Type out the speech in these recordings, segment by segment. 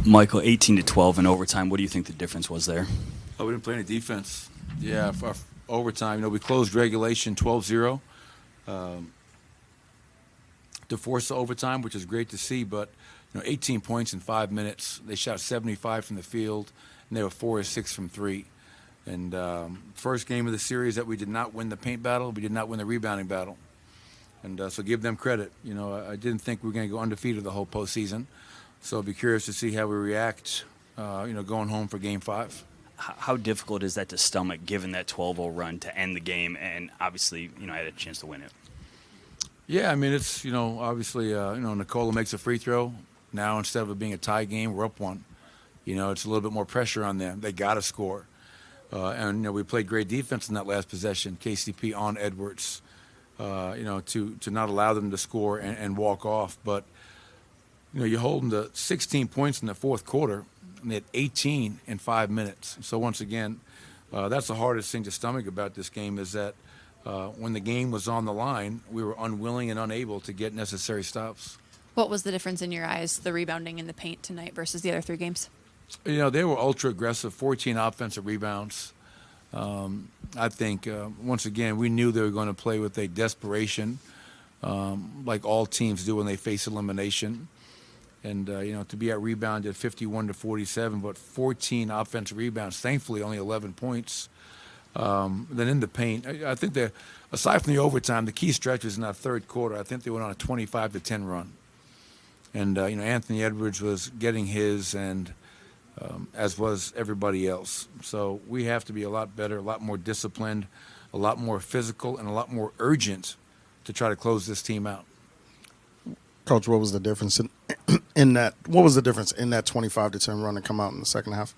Michael, 18-12 in overtime. What do you think the difference was there? Oh, we didn't play any defense. Yeah, for overtime. We closed regulation 12-0 to force the overtime, which is great to see. But 18 points in 5 minutes. They shot 75 from the field, and they were 4 or 6 from three. And first game of the series that we did not win the paint battle, we did not win the rebounding battle. And so give them credit. I didn't think we were going to go undefeated the whole postseason. So I'll be curious to see how we react, going home for Game 5. How difficult is that to stomach, given that 12-0 run to end the game, and obviously, had a chance to win it? Yeah, I mean, it's, obviously, Nikola makes a free throw. Now, instead of it being a tie game, we're up one. It's a little bit more pressure on them. They got to score. And we played great defense in that last possession, KCP on Edwards, to not allow them to score and walk off. But, you hold them to 16 points in the fourth quarter, and they had 18 in 5 minutes. So once again, that's the hardest thing to stomach about this game is that when the game was on the line, we were unwilling and unable to get necessary stops. What was the difference in your eyes, the rebounding in the paint tonight versus the other 3 games? They were ultra aggressive, 14 offensive rebounds. I think, once again, we knew they were going to play with a desperation, like all teams do when they face elimination. And, to be out rebounded 51-47, but 14 offensive rebounds, thankfully only 11 points. Then in the paint, I think that aside from the overtime, the key stretch was in that third quarter. I think they went on a 25-10 run. And, Anthony Edwards was getting his, and as was everybody else. So we have to be a lot better, a lot more disciplined, a lot more physical, and a lot more urgent to try to close this team out. Coach, what was the difference in that? What was the difference in that 25-10 run and come out in the second half?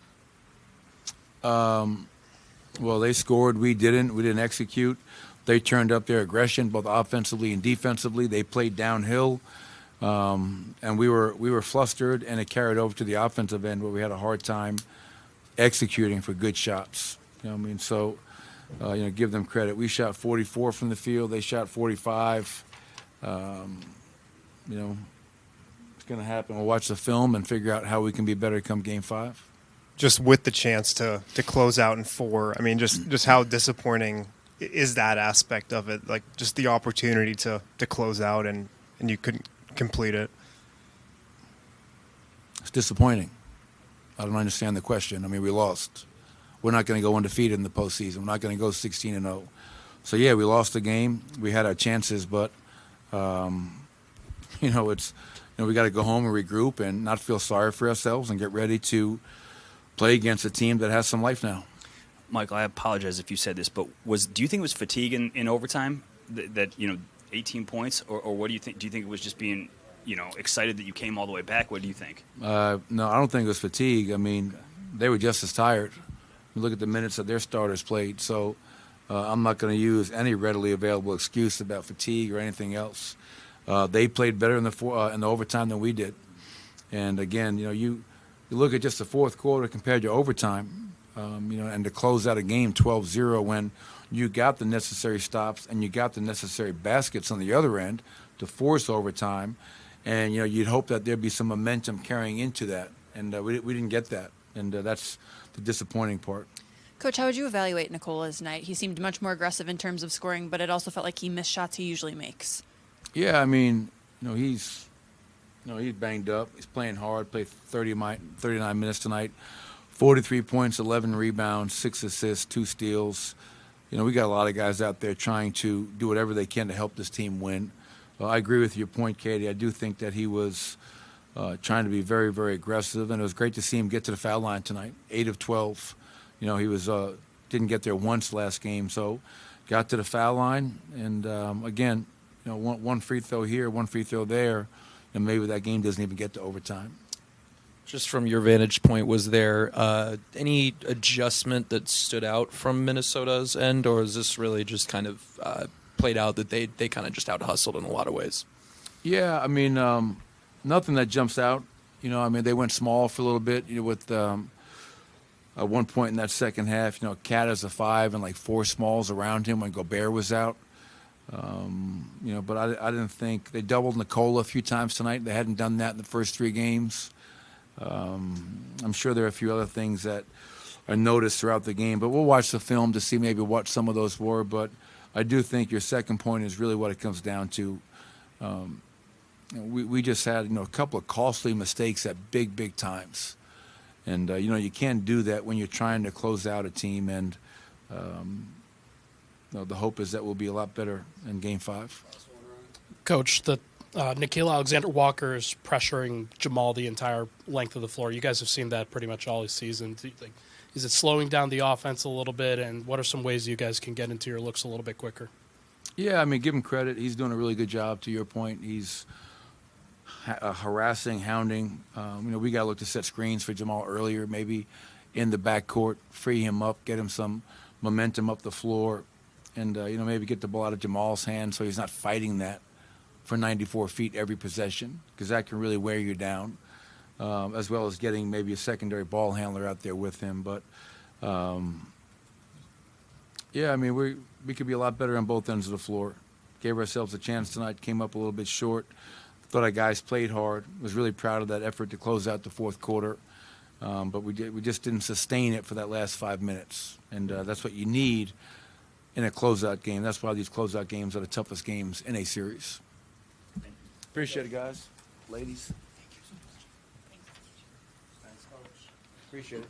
Well, they scored. We didn't. We didn't execute. They turned up their aggression, both offensively and defensively. They played downhill, and we were flustered, and it carried over to the offensive end where we had a hard time executing for good shots. So, give them credit. We shot 44 from the field. They shot 45. It's going to happen. We'll watch the film and figure out how we can be better come Game 5. Just with the chance to close out in 4, I mean, just how disappointing is that aspect of it? Like, just the opportunity to close out and you couldn't complete it. It's disappointing. I don't understand the question. I mean, we lost. We're not going to go undefeated in the postseason. We're not going to go 16-0. So, yeah, we lost the game. We had our chances, but it's we got to go home and regroup and not feel sorry for ourselves and get ready to play against a team that has some life now. Michael, I apologize if you said this, but do you think it was fatigue in overtime that 18 points, or what do you think? Do you think it was just being excited that you came all the way back? What do you think? No, I don't think it was fatigue. I mean, they were just as tired. You look at the minutes that their starters played. So I'm not going to use any readily available excuse about fatigue or anything else. They played better in the overtime than we did. And again, you look at just the fourth quarter compared to overtime, and to close out a game 12-0 when you got the necessary stops and you got the necessary baskets on the other end to force overtime, and you'd hope that there'd be some momentum carrying into that, and we didn't get that, and that's the disappointing part. Coach, how would you evaluate Nikola's night? He seemed much more aggressive in terms of scoring, but it also felt like he missed shots he usually makes. Yeah, I mean, he's banged up. He's playing hard. Played 39 minutes tonight. 43 points, 11 rebounds, 6 assists, 2 steals. We got a lot of guys out there trying to do whatever they can to help this team win. I agree with your point, Katie. I do think that he was trying to be very, very aggressive, and it was great to see him get to the foul line tonight. 8 of 12. He was didn't get there once last game, so got to the foul line, and again, one free throw here, one free throw there, and maybe that game doesn't even get to overtime. Just from your vantage point, was there any adjustment that stood out from Minnesota's end, or is this really just kind of played out that they kind of just out-hustled in a lot of ways? Yeah, I mean, nothing that jumps out. They went small for a little bit, with at one point in that second half, Cat as a 5 and like 4 smalls around him when Gobert was out. But I didn't think they doubled Nikola a few times tonight. They hadn't done that in the first 3 games. I'm sure there are a few other things that are noticed throughout the game, but we'll watch the film to see maybe what some of those were. But I do think your second point is really what it comes down to. We just had a couple of costly mistakes at big times, and you can't do that when you're trying to close out a team. And the hope is that we'll be a lot better in Game 5. Coach, Nickeil Alexander-Walker is pressuring Jamal the entire length of the floor. You guys have seen that pretty much all season. Do you think, is it slowing down the offense a little bit, and what are some ways you guys can get into your looks a little bit quicker? Yeah, I mean, give him credit. He's doing a really good job, to your point. He's harassing, hounding. We got to look to set screens for Jamal earlier, maybe in the backcourt, free him up, get him some momentum up the floor, and, maybe get the ball out of Jamal's hand so he's not fighting that for 94 feet every possession, because that can really wear you down, as well as getting maybe a secondary ball handler out there with him. But, yeah, I mean, we could be a lot better on both ends of the floor. Gave ourselves a chance tonight, came up a little bit short. Thought our guys played hard. Was really proud of that effort to close out the fourth quarter. But we just didn't sustain it for that last 5 minutes. And that's what you need in a closeout game. That's why these closeout games are the toughest games in a series. Appreciate it, guys. Ladies. Appreciate it.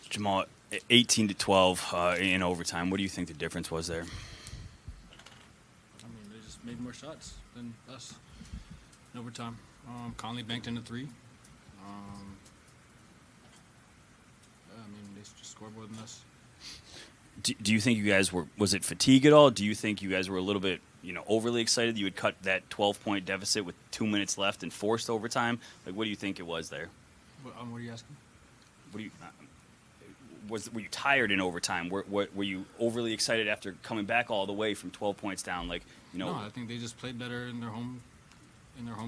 Jamal, 18-12 in overtime. What do you think the difference was there? I mean, they just made more shots than us in overtime. Conley banked in a 3. I mean, they just scored more than us. Do you think you guys was it fatigue at all? Do you think you guys were a little bit, overly excited you would cut that 12-point deficit with 2 minutes left and forced overtime? Like, what do you think it was there? What are you asking? What do you were you tired in overtime? Were you overly excited after coming back all the way from 12 points down? No, I think they just played better in their home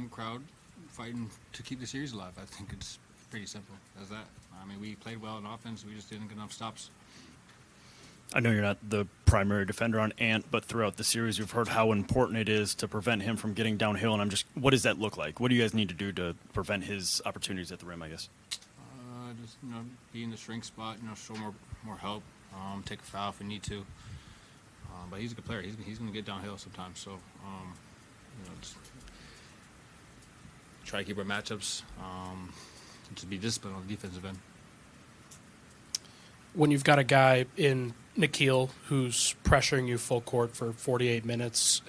crowd, fighting to keep the series alive. I think it's pretty simple as that. I mean, we played well in offense. We just didn't get enough stops. I know you're not the primary defender on Ant, but throughout the series, you've heard how important it is to prevent him from getting downhill. And what does that look like? What do you guys need to do to prevent his opportunities at the rim, I guess? Just be in the shrink spot. Show more help. Take a foul if we need to. But he's a good player. He's going to get downhill sometimes. So just try to keep our matchups. To be disciplined on the defensive end. When you've got a guy in Nikhil who's pressuring you full court for 48 minutes,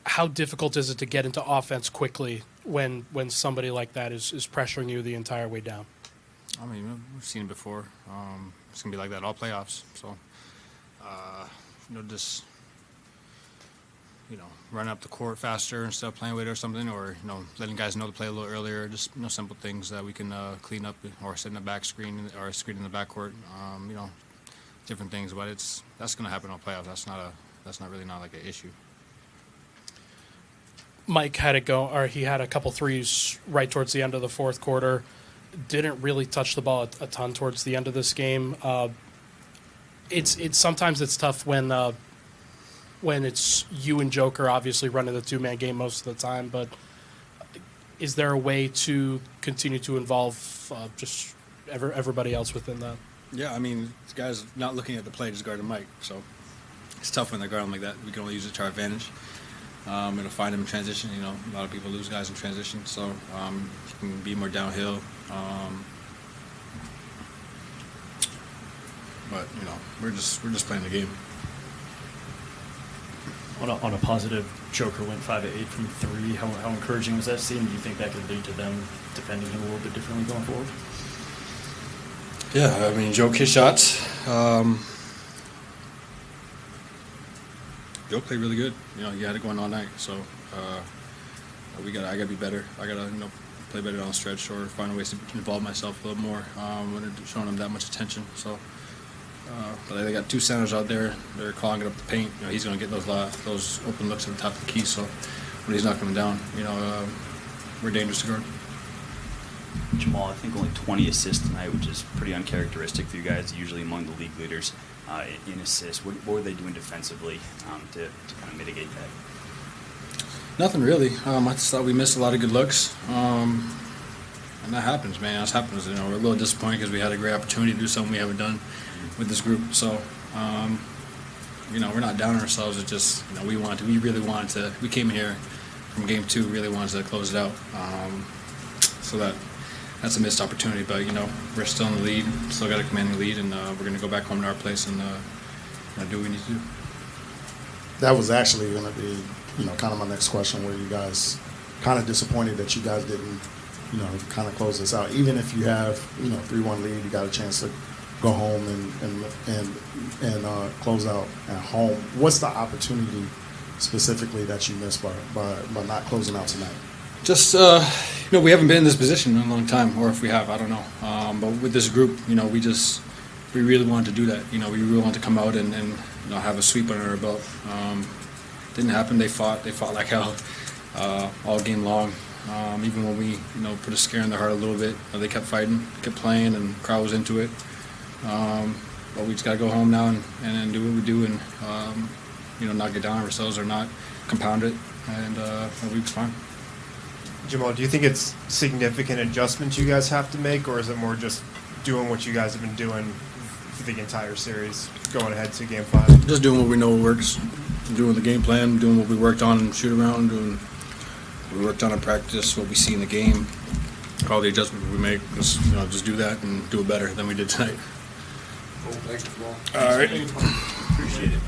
how difficult is it to get into offense quickly when somebody like that is pressuring you the entire way down? I mean, we've seen it before. It's going to be like that all playoffs. So, just, run up the court faster instead of playing with it or something, or, letting guys know to play a little earlier. Just, simple things that we can clean up or set in the back screen or screen in the backcourt. Different things, but that's going to happen all playoffs. That's not really like an issue. Mike had he had a couple threes right towards the end of the fourth quarter. Didn't really touch the ball a ton towards the end of this game. It's sometimes it's tough when it's you and Joker obviously running the 2-man game most of the time. But is there a way to continue to involve just everybody else within that? Yeah, I mean, this guy's not looking at the play, just guarding Mike. So it's tough when they guard him like that. We can only use it to our advantage. Going to find him in transition. A lot of people lose guys in transition, so he can be more downhill. But we're just playing the game. On a positive, Joker went 5 of 8 from 3. How encouraging was that scene? Do you think that could lead to them defending him a little bit differently going forward? Yeah, I mean, Joe his shots. Joe played really good. He had it going all night. So I got to be better. I got to play better on the stretch or find ways to involve myself a little more when they're showing him that much attention. So, but they got 2 centers out there. They're clogging up the paint. He's going to get those open looks at the top of the key. So when he's knocking them down, we're dangerous to guard. Jamal, I think only 20 assists tonight, which is pretty uncharacteristic for you guys, usually among the league leaders in assists. What were they doing defensively to kind of mitigate that? Nothing really. I just thought we missed a lot of good looks. And that happens, man. That happens. We're a little disappointed because we had a great opportunity to do something we haven't done with this group. So, we're not down on ourselves. It's just, we really wanted to. We came in here from game 2, really wanted to close it out. So that's a missed opportunity. But we're still in the lead, still got a commanding lead, and we're going to go back home to our place and do what we need to do. That was actually going to be, kind of my next question. Were you guys kind of disappointed that you guys didn't, kind of close this out? Even if you have, 3-1 lead, you got a chance to go home and close out at home. What's the opportunity specifically that you missed by not closing out tonight? Just, we haven't been in this position in a long time, or if we have, I don't know. But with this group, we really wanted to do that. We really wanted to come out and have a sweep under our belt. Didn't happen. They fought like hell all game long. Even when we, put a scare in their heart a little bit, they kept fighting, kept playing, and the crowd was into it. But we just got to go home now and do what we do and, not get down on ourselves or not compound it, and we'll be fine. Jamal, do you think it's significant adjustments you guys have to make, or is it more just doing what you guys have been doing for the entire series, going ahead to Game 5? Just doing what we know works, doing the game plan, doing what we worked on in shoot around, doing what we worked on in practice, what we see in the game. all the adjustments we make, just do that and do it better than we did tonight. All right. Appreciate it.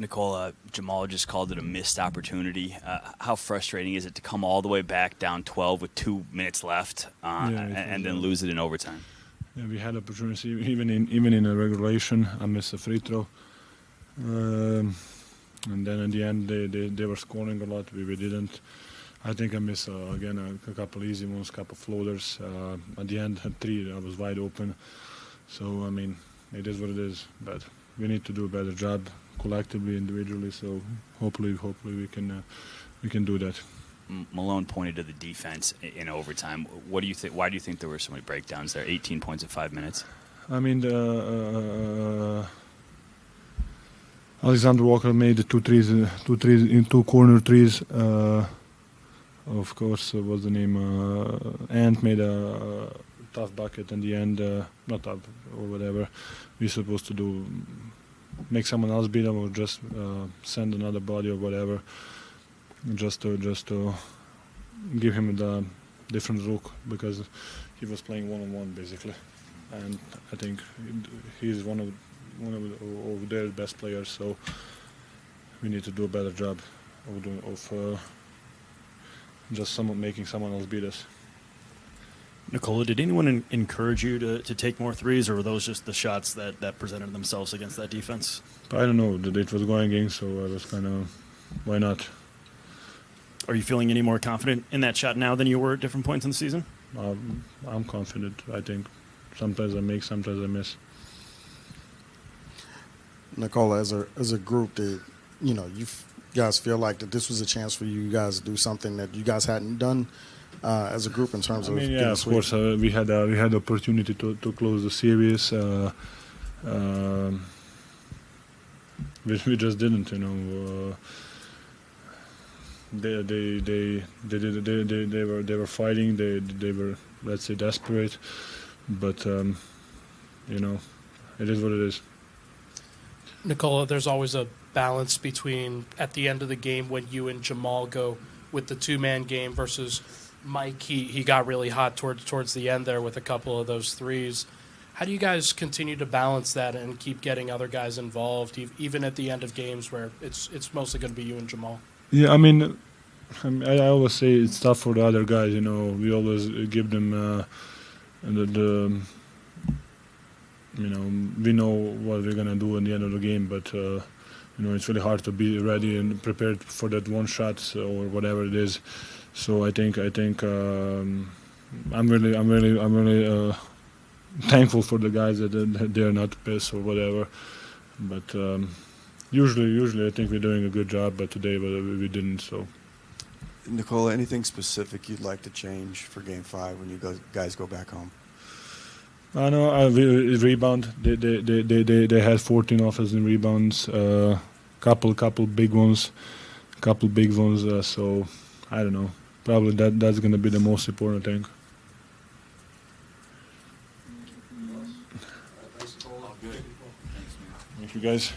Nicola, Jamal just called it a missed opportunity. How frustrating is it to come all the way back down 12 with 2 minutes left and then lose it in overtime? Yeah, we had opportunity even in a regulation. I missed a free throw, and then in the end they were scoring a lot. We didn't. I think I missed again a couple easy ones, couple floaters. At the end, had 3. I was wide open. So I mean, it is what it is. But we need to do a better job collectively, individually. So hopefully we can do that. Malone pointed to the defense in overtime. What do you think? Why do you think there were so many breakdowns there? 18 points in 5 minutes. I mean, Alexander Walker made the two corner threes. Of course, what's the name? Ant made a tough bucket in the end. Not tough or whatever. We're supposed to do, make someone else beat him or just send another body or whatever. Just to give him the different look, because he was playing one-on-one basically, and I think he's one of their best players. So we need to do a better job of just making someone else beat us. Nicola, did anyone encourage you to take more threes, or were those just the shots that presented themselves against that defense? I don't know. It was going in, so I was kind of, why not? Are you feeling any more confident in that shot now than you were at different points in the season? I'm confident. I think sometimes I make, sometimes I miss. Nicola, as a group, that you guys feel like that this was a chance for you guys to do something that you guys hadn't done as a group in terms of. Yeah, of course, we had the opportunity to close the series. We just didn't, They were fighting. They were, let's say, desperate, but it is what it is. Nicola, there's always a balance between at the end of the game when you and Jamal go with the 2-man game versus Mike. He got really hot towards the end there with a couple of those threes. How do you guys continue to balance that and keep getting other guys involved, even at the end of games where it's mostly going to be you and Jamal? Yeah, I mean, I always say it's tough for the other guys. We always give them we know what we're gonna do in the end of the game, but it's really hard to be ready and prepared for that one shot or whatever it is. So I think I'm really thankful for the guys that they're not pissed or whatever. But usually I think we're doing a good job, but today we didn't. So. Nicola, anything specific you'd like to change for Game 5 when you guys go back home? I know rebound. They had 14 offensive rebounds, couple big ones. So I don't know. Probably that's going to be the most important thing. Thank you, guys.